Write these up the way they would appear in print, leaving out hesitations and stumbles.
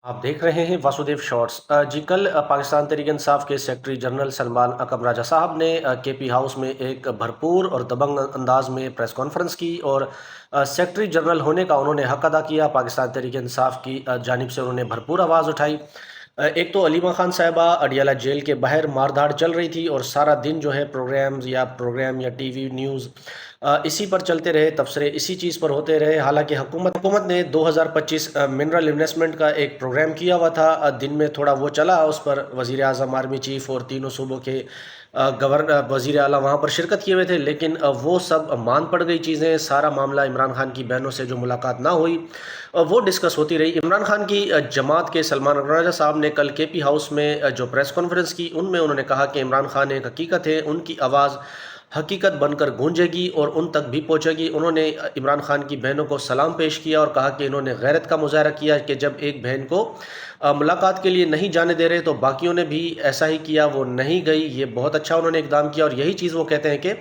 आप देख रहे हैं वासुदेव शॉर्ट्स। जी कल पाकिस्तान तहरीक इंसाफ के सेक्रेटरी जनरल सलमान अकम राजा साहब ने केपी हाउस में एक भरपूर और दबंग अंदाज में प्रेस कॉन्फ्रेंस की और सेक्रेटरी जनरल होने का उन्होंने हक अदा किया। पाकिस्तान तहरीक इंसाफ की जानिब से उन्होंने भरपूर आवाज़ उठाई। एक तो अलीमा खान साहिबा अडियाला जेल के बाहर मारधाड़ चल रही थी और सारा दिन जो है प्रोग्राम या टीवी न्यूज़ इसी पर चलते रहे, तबसरे इसी चीज़ पर होते रहे। हालांकि हुकूमत ने 2025 मिनरल इन्वेस्टमेंट का एक प्रोग्राम किया हुआ था। दिन में थोड़ा वो चला, उस पर वज़ीर आज़म, आर्मी चीफ़ और तीनों सूबों के गवर्नर, वज़ीर आला वहाँ पर शिरकत किए हुए थे, लेकिन वो सब मान पड़ गई चीज़ें। सारा मामला इमरान खान की बहनों से जो मुलाकात ना हुई वो डिस्कस होती रही। इमरान खान की जमात के सलमान राजा साहब ने कल केपी हाउस में जो प्रेस कॉन्फ्रेंस की, उनमें उन्होंने कहा कि इमरान खान एक हकीकत है, उनकी आवाज़ हकीकत बनकर गूंजेगी और उन तक भी पहुंचेगी। उन्होंने इमरान खान की बहनों को सलाम पेश किया और कहा कि इन्होंने गैरत का मुजाहरा किया कि जब एक बहन को मुलाकात के लिए नहीं जाने दे रहे तो बाकियों ने भी ऐसा ही किया, वो नहीं गई। ये बहुत अच्छा उन्होंने इकदाम किया और यही चीज़ वो कहते हैं कि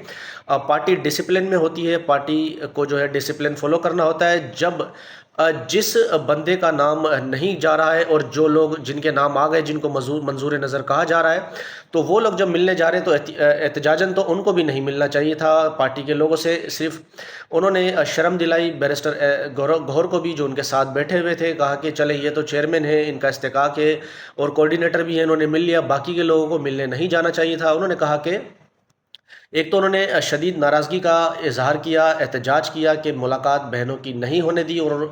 पार्टी डिसिप्लिन में होती है, पार्टी को जो है डिसिप्लिन फॉलो करना होता है। जब जिस बंदे का नाम नहीं जा रहा है और जो लोग जिनके नाम आ गए, जिनको मंजूर नज़र कहा जा रहा है, तो वो लोग जब मिलने जा रहे हैं तो एहतजाजन तो उनको भी नहीं मिलना चाहिए था पार्टी के लोगों से। सिर्फ उन्होंने शर्म दिलाई बैरिस्टर गौहर को भी, जो उनके साथ बैठे हुए थे। कहा कि चले ये तो चेयरमैन है, इनका इस्तेकाक है और कोऑर्डिनेटर भी है, इन्होंने मिल लिया, बाकी के लोगों को मिलने नहीं जाना चाहिए था। उन्होंने कहा कि एक तो उन्होंने शदीद नाराज़गी का इजहार किया, एहतजाज किया कि मुलाकात बहनों की नहीं होने दी और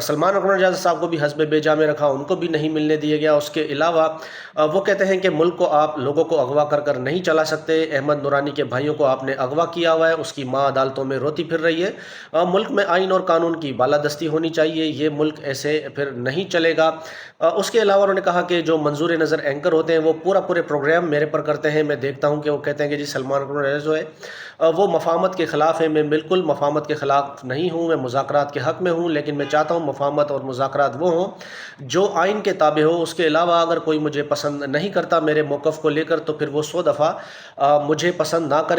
सलमान अकबर रजा साहब को भी हस्ब बेजा में रखा, उनको भी नहीं मिलने दिया गया। उसके अलावा वो कहते हैं कि मुल्क को आप लोगों को अगवा कर कर नहीं चला सकते। अहमद नूरानी के भाइयों को आपने अगवा किया हुआ है, उसकी माँ अदालतों में रोती फिर रही है। मुल्क में आइन और कानून की बालादस्ती होनी चाहिए, ये मुल्क ऐसे फिर नहीं चलेगा। उसके अलावा उन्होंने कहा कि जो मंजूर नज़र एंकर होते हैं वो पूरे प्रोग्राम मेरे पर करते हैं। मैं देखता हूँ कि वो कहते हैं कि जी सलमान जो है वो मफाहमत के ख़िलाफ़ है। मैं बिल्कुल मफाहमत के ख़िलाफ़ नहीं हूँ, मैं मुज़ाकरात के हक़ में हूँ, लेकिन मैं चाहता हूँ मफाहमत और मुज़ाकरात वो हों जो आइन के ताबे हो। उसके अलावा अगर कोई मुझे पसंद नहीं करता मेरे मौक़िफ़ को लेकर, तो फिर वो 100 दफ़ा मुझे पसंद ना करे।